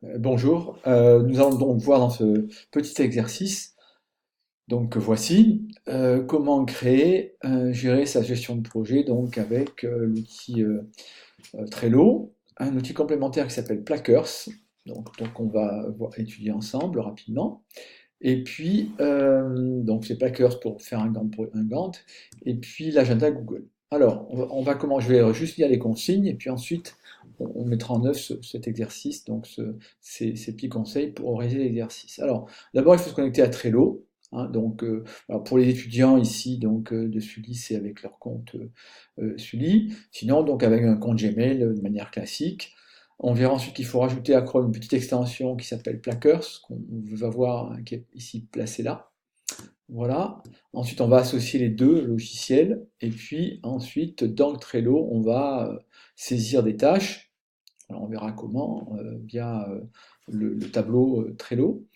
Bonjour, nous allons donc voir dans ce petit exercice, donc voici, comment créer, gérer sa gestion de projet donc avec l'outil Trello, un outil complémentaire qui s'appelle Plackers, donc on va étudier ensemble rapidement. Et puis, donc c'est Plackers pour faire un Gantt, et puis l'agenda Google. Alors, je vais juste lire les consignes, et puis ensuite, on mettra en œuvre cet exercice, donc ces petits conseils pour réaliser l'exercice. Alors, d'abord, il faut se connecter à Trello. Hein, donc, alors pour les étudiants ici donc, de Sully, c'est avec leur compte Sully. Sinon, donc avec un compte Gmail de manière classique. On verra ensuite qu'il faut rajouter à Chrome une petite extension qui s'appelle Plackers, qu'on va voir hein, qui est ici placée là. Voilà. Ensuite, on va associer les deux logiciels. Et puis ensuite, dans le Trello, on va saisir des tâches. Alors, on verra comment via le tableau Trello.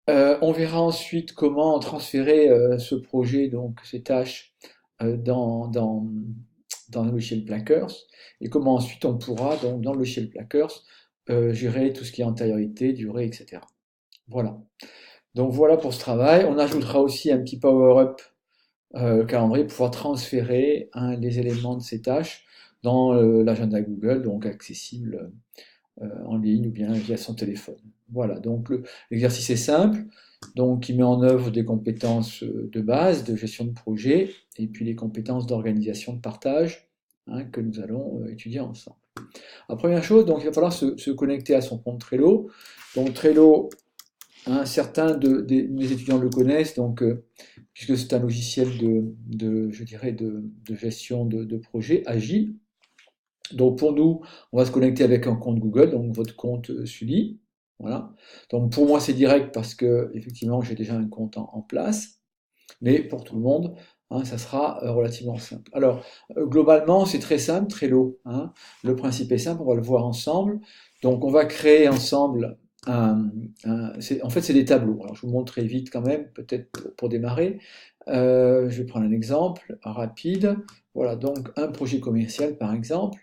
On verra ensuite comment transférer ce projet, donc ces tâches, dans le logiciel Plackers, et comment ensuite on pourra, donc, dans le logiciel Plackers, gérer tout ce qui est antériorité, durée, etc. Voilà. Donc voilà pour ce travail. On ajoutera aussi un petit power-up calendrier pour pouvoir transférer hein, les éléments de ces tâches dans l'agenda Google, donc accessible en ligne ou bien via son téléphone. Voilà, donc l'exercice est simple, donc il met en œuvre des compétences de base, de gestion de projet, et puis les compétences d'organisation de partage hein, que nous allons étudier ensemble. La première chose, donc il va falloir se connecter à son compte Trello. Donc Trello, hein, certains des étudiants le connaissent, donc, puisque c'est un logiciel je dirais de gestion de projet agile. Donc pour nous, on va se connecter avec un compte Google, donc votre compte Sully. Voilà. Donc pour moi c'est direct parce que effectivement j'ai déjà un compte en place, mais pour tout le monde, hein, ça sera relativement simple. Alors globalement c'est très simple, Trello. Hein. Le principe est simple, on va le voir ensemble. Donc on va créer ensemble en fait c'est des tableaux. Alors je vous montre très vite quand même, peut-être pour démarrer. Je vais prendre un exemple rapide. Voilà, donc un projet commercial par exemple.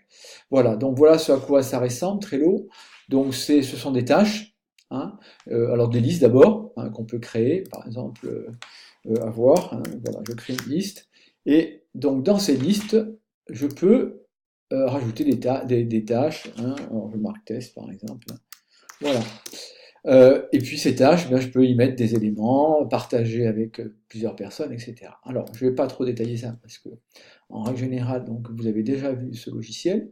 Voilà, donc voilà ce à quoi ça ressemble, Trello. Donc ce sont des tâches, hein. Alors des listes d'abord, hein, qu'on peut créer, par exemple avoir. Hein, voilà, je crée une liste. Et donc dans ces listes, je peux rajouter des tâches. Hein. Alors, je marque test par exemple. Voilà. Et puis ces tâches, bien, je peux y mettre des éléments, partager avec plusieurs personnes, etc. Alors, je ne vais pas trop détailler ça parce que, en règle générale, donc, vous avez déjà vu ce logiciel.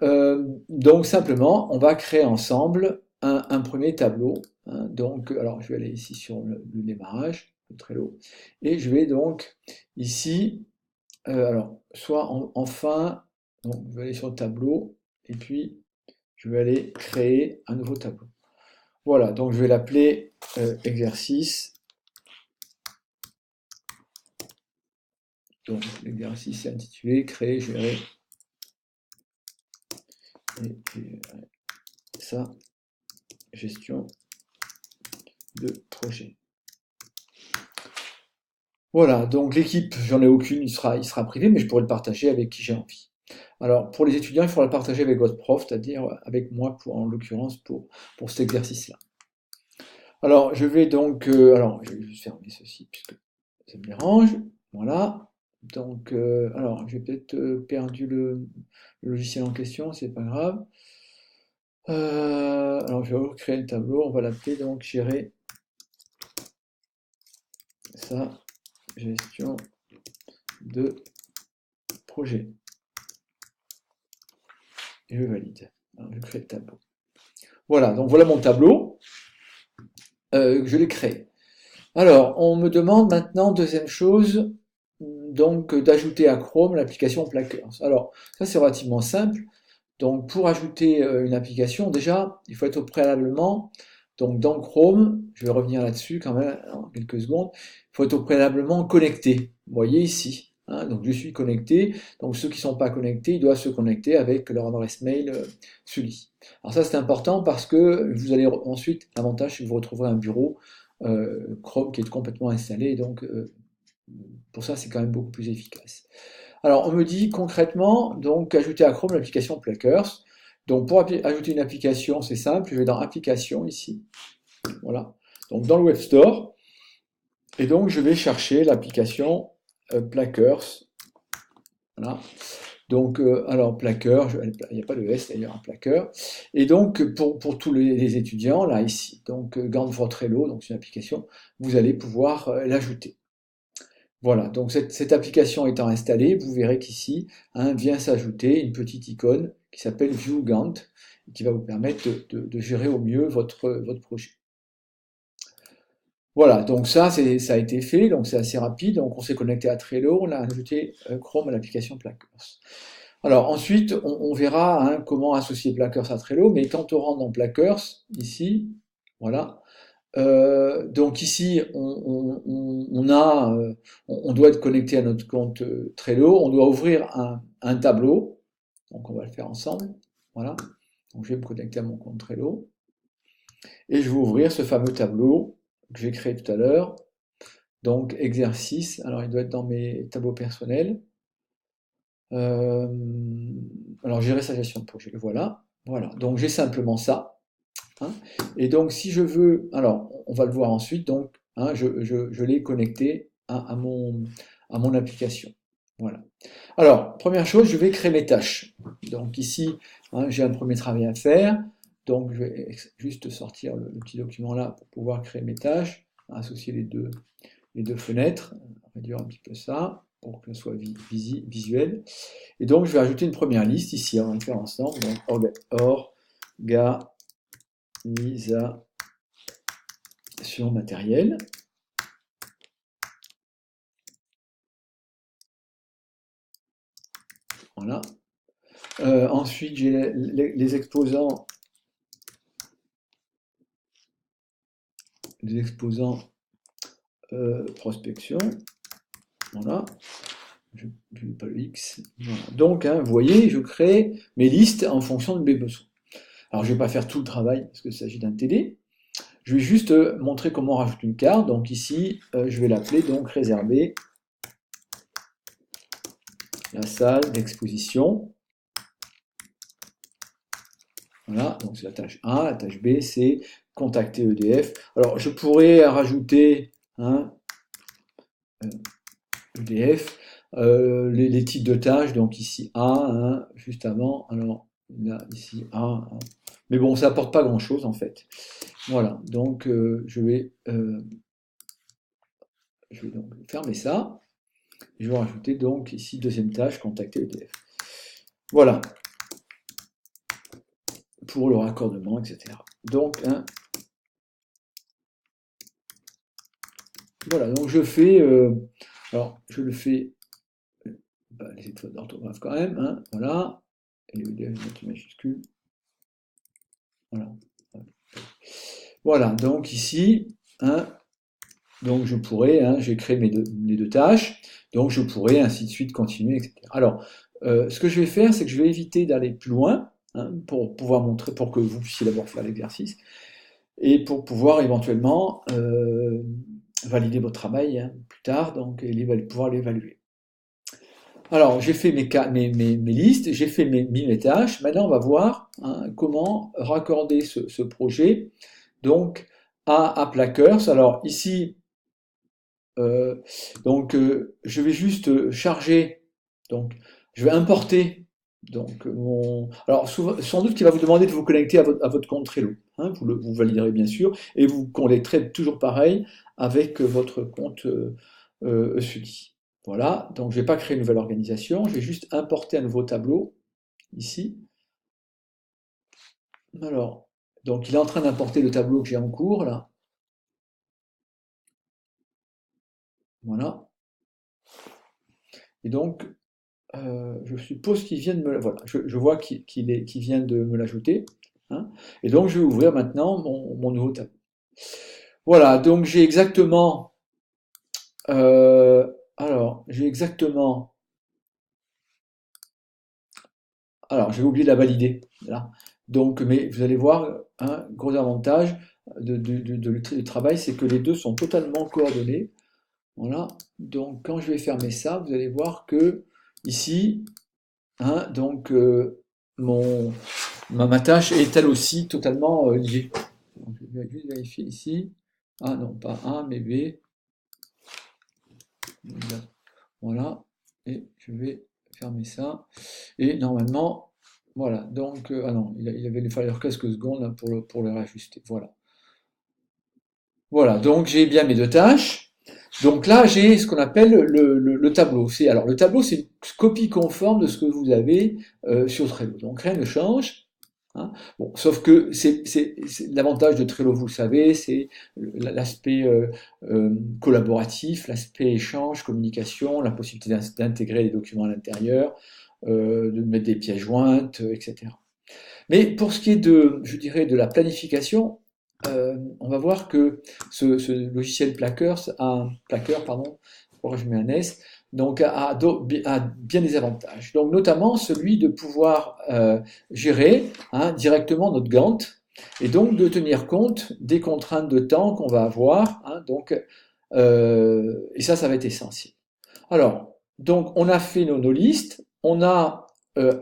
Donc simplement, on va créer ensemble un premier tableau. Hein. Donc, alors je vais aller ici sur le démarrage, le Trello, et je vais donc ici, alors soit en fin, donc je vais aller sur le tableau, et puis je vais aller créer un nouveau tableau. Voilà, donc je vais l'appeler exercice. Donc l'exercice est intitulé créer, gérer et ça, gestion de projet. Voilà, donc l'équipe, j'en ai aucune, il sera privé, mais je pourrais le partager avec qui j'ai envie. Alors, pour les étudiants, il faudra le partager avec votre prof, c'est-à-dire avec moi, en l'occurrence, pour cet exercice-là. Alors, je vais donc, alors, je vais juste fermer ceci, puisque ça me dérange. Voilà. Donc, alors, j'ai peut-être perdu le logiciel en question, c'est pas grave. Alors, je vais recréer le tableau, on va l'appeler donc gérer sa gestion de projet. Et je valide. Alors, je crée le tableau. Voilà, donc voilà mon tableau. Je l'ai créé. Alors, on me demande maintenant, deuxième chose, donc d'ajouter à Chrome l'application Plackers. Alors, ça c'est relativement simple. Donc, pour ajouter une application, déjà, il faut être préalablement, donc dans Chrome, je vais revenir là-dessus quand même en quelques secondes, il faut être préalablement connecté. Vous voyez ici. Hein, donc, je suis connecté. Donc, ceux qui ne sont pas connectés, ils doivent se connecter avec leur adresse mail Sully. Alors, ça, c'est important parce que vous allez ensuite, l'avantage, c'est que vous retrouverez un bureau Chrome qui est complètement installé. Donc, pour ça, c'est quand même beaucoup plus efficace. Alors, on me dit concrètement, donc, ajouter à Chrome l'application Plackers. Donc pour ajouter une application, c'est simple, je vais dans Applications ici, voilà. Donc dans le Web Store, et donc je vais chercher l'application Plackers, voilà. Donc, alors, Placker, il n'y a pas de S d'ailleurs, un Placker. Et donc, pour tous les étudiants, là, ici, donc Gantt for Trello, donc c'est une application, vous allez pouvoir l'ajouter. Voilà, donc cette application étant installée, vous verrez qu'ici vient s'ajouter une petite icône qui s'appelle View Gantt, qui va vous permettre de gérer au mieux votre projet. Voilà, donc ça a été fait, donc c'est assez rapide. Donc on s'est connecté à Trello, on a ajouté Chrome à l'application Plackers. Alors ensuite, on verra comment associer Plackers à Trello, mais quand on rentre dans Plackers, ici, voilà, donc ici, on doit être connecté à notre compte Trello, on doit ouvrir un tableau, donc on va le faire ensemble, voilà, donc je vais me connecter à mon compte Trello, et je vais ouvrir ce fameux tableau que j'ai créé tout à l'heure, donc exercice, alors il doit être dans mes tableaux personnels, euh, alors gérer sa gestion de projet, voilà, voilà, donc j'ai simplement ça, hein. Et donc, si je veux, alors, on va le voir ensuite, donc, je l'ai connecté à mon application. Voilà. Alors, première chose, je vais créer mes tâches. Donc ici, j'ai un premier travail à faire. Donc, je vais juste sortir le petit document là pour pouvoir créer mes tâches, associer les deux fenêtres, réduire un petit peu ça pour que ce soit visuel. Et donc, je vais ajouter une première liste ici, on va le faire ensemble. Donc, organisation matérielle. Voilà. Ensuite, j'ai les exposants, prospection. Voilà. Je n'ai pas le X. Voilà. Donc, vous voyez, je crée mes listes en fonction de mes besoins. Alors, je ne vais pas faire tout le travail parce qu'il s'agit d'un TD. Je vais juste montrer comment on rajoute une carte. Donc ici, je vais l'appeler donc réserver la salle d'exposition. Voilà, donc c'est la tâche 1. La tâche B, c'est contacter EDF. Alors, je pourrais rajouter EDF, les types de tâches, donc ici A, juste avant, alors là, ici A, mais bon, ça apporte pas grand-chose en fait. Voilà, donc je vais donc fermer ça. Je vais rajouter donc ici deuxième tâche, contacter EDF. Voilà, pour le raccordement, etc. Donc, voilà, donc je fais, alors je le fais, les étoiles d'orthographe quand même, voilà, et EDF majuscule, voilà. Voilà, donc ici, donc je pourrais, j'ai créé mes deux tâches, donc je pourrais ainsi de suite continuer, etc. Alors, ce que je vais faire, c'est que je vais éviter d'aller plus loin, pour pouvoir montrer, pour que vous puissiez d'abord faire l'exercice, et pour pouvoir éventuellement valider votre travail plus tard, donc et pouvoir l'évaluer. Alors, j'ai fait mes listes, j'ai fait mes tâches. Maintenant, on va voir comment raccorder ce projet donc à Plackers. Alors ici, donc je vais juste charger, donc je vais importer donc alors sans doute qu'il va vous demander de vous connecter à votre compte Trello, vous validerez bien sûr, et vous connecterez toujours pareil avec votre compte eStudy. Voilà, donc je ne vais pas créer une nouvelle organisation, je vais juste importer un nouveau tableau ici. Alors, donc il est en train d'importer le tableau que j'ai en cours là. Voilà. Et donc, je suppose qu'il vient de me... Voilà, je vois qu'il vient de me l'ajouter. Et donc, je vais ouvrir maintenant mon nouveau tableau. Voilà, donc j'ai exactement... alors, j'ai exactement... Alors, j'ai oublié de la valider. Là. Donc, mais vous allez voir, un gros avantage du travail, c'est que les deux sont totalement coordonnés. Voilà. Donc, quand je vais fermer ça, vous allez voir que ici, donc mon ma tâche est elle aussi totalement liée. Donc, je vais juste vérifier ici. Ah non, pas A, mais B. Voilà. Et je vais fermer ça. Et normalement, voilà. Donc, ah non, il avait fallu quelques secondes là, pour le réajuster. Voilà. Voilà. Donc, j'ai bien mes deux tâches. Donc là, j'ai ce qu'on appelle le tableau. Alors, le tableau, c'est une copie conforme de ce que vous avez sur Trello. Donc, rien ne change. Hein. Bon, sauf que l'avantage de Trello, vous le savez, c'est l'aspect collaboratif, l'aspect échange, communication, la possibilité d'intégrer les documents à l'intérieur, de mettre des pièces jointes, etc. Mais pour ce qui est je dirais, de la planification, on va voir que ce logiciel Placker, pardon, pourquoi je mets un S, donc a bien des avantages. Donc notamment celui de pouvoir gérer directement notre Gantt et donc de tenir compte des contraintes de temps qu'on va avoir. Et ça va être essentiel. Alors, donc on a fait nos listes, on a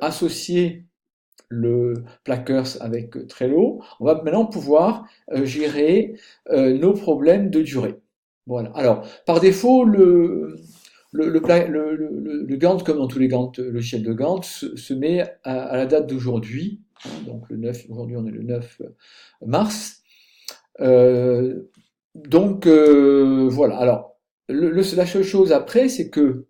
associé le Plackers avec Trello, on va maintenant pouvoir gérer nos problèmes de durée. Voilà. Alors, par défaut, le Gantt, comme dans tous les Gantt, logiciels de Gantt, se met à la date d'aujourd'hui. Hein, donc le 9, aujourd'hui on est le 9 mars. Voilà. Alors, la seule chose après, c'est que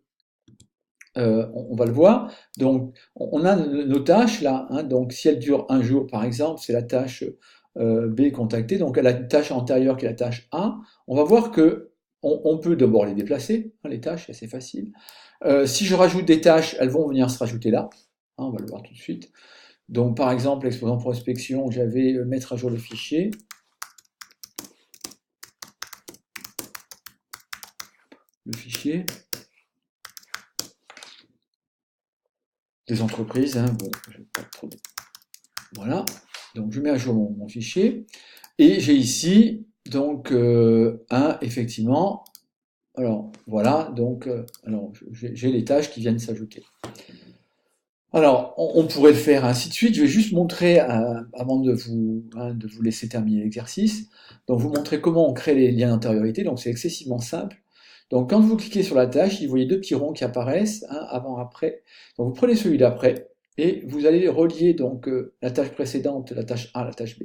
on va le voir. Donc, on a nos tâches là. Hein, donc, si elles durent un jour, par exemple, c'est la tâche B contactée. Donc, à la tâche antérieure qui est la tâche A, on va voir que on peut d'abord les déplacer. Hein, les tâches, c'est assez facile. Si je rajoute des tâches, elles vont venir se rajouter là. Hein, on va le voir tout de suite. Donc, par exemple, l'exposant prospection, j'avais mettre à jour le fichier. Le fichier des entreprises. Hein, bon, je vais pas trop. Voilà. Donc, je mets à jour mon fichier. Et j'ai ici, donc, effectivement, alors, voilà, donc, alors, j'ai les tâches qui viennent s'ajouter. Alors, on pourrait le faire ainsi de suite. Je vais juste montrer, avant de vous laisser terminer l'exercice, donc vous montrer comment on crée les liens d'antériorité. Donc, c'est excessivement simple. Donc, quand vous cliquez sur la tâche, vous voyez deux petits ronds qui apparaissent, avant, après. Donc, vous prenez celui d'après et vous allez relier donc la tâche précédente, la tâche A, la tâche B.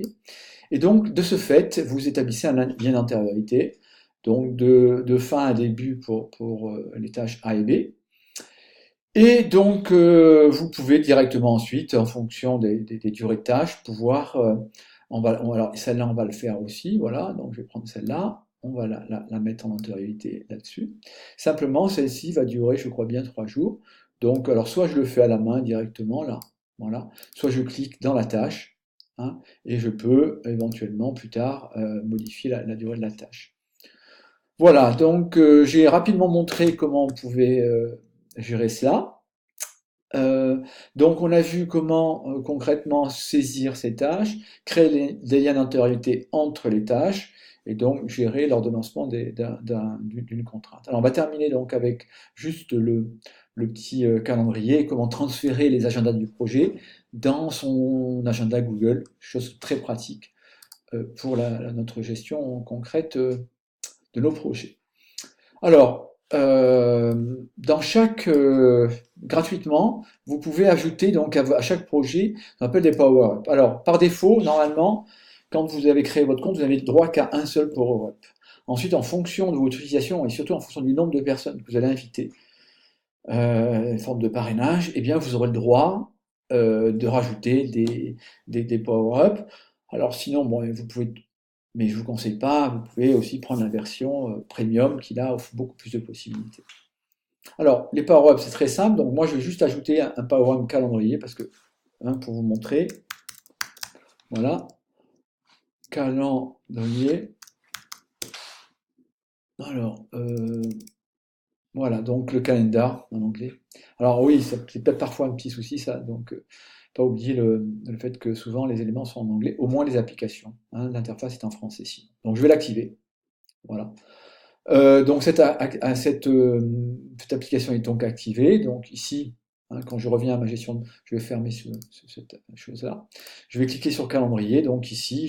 Et donc, de ce fait, vous établissez un lien d'antériorité, donc de fin à début pour les tâches A et B. Et donc, vous pouvez directement ensuite, en fonction des durées de tâches, pouvoir, alors celle-là, on va le faire aussi, voilà, donc je vais prendre celle-là, on va la mettre en antériorité là-dessus. Simplement, celle-ci va durer, je crois bien, 3 jours. Donc, alors soit je le fais à la main directement, là, voilà, soit je clique dans la tâche, hein, et je peux éventuellement plus tard modifier la durée de la tâche. Voilà, donc j'ai rapidement montré comment on pouvait gérer cela. Donc on a vu comment concrètement saisir ces tâches, créer des liens d'antériorité entre les tâches et donc gérer l'ordonnancement d'une contrainte. Alors on va terminer donc avec juste le petit calendrier, comment transférer les agendas du projet dans son agenda Google, chose très pratique pour notre gestion concrète de nos projets. Alors, gratuitement, vous pouvez ajouter donc à chaque projet ce qu'on appelle des power-up. Alors, par défaut, normalement, quand vous avez créé votre compte, vous n'avez le droit qu'à un seul power-up. Ensuite, en fonction de votre utilisation et surtout en fonction du nombre de personnes que vous allez inviter, une forme de parrainage, eh bien, vous aurez le droit de rajouter des power-up. Alors, sinon, bon, vous pouvez, mais je vous conseille pas, vous pouvez aussi prendre la version premium qui là offre beaucoup plus de possibilités. Alors, les power-ups, c'est très simple. Donc, moi, je vais juste ajouter un power-up calendrier parce que, pour vous montrer, voilà, calendrier. Alors, voilà, donc le calendar en anglais. Alors oui, c'est peut-être parfois un petit souci ça, donc pas oublier le fait que souvent les éléments sont en anglais, au moins les applications. Hein, l'interface est en français ici. Donc je vais l'activer. Voilà. Donc cette application est donc activée. Donc ici, hein. Quand je reviens à ma gestion, je vais fermer cette chose-là. Je vais cliquer sur calendrier, donc ici,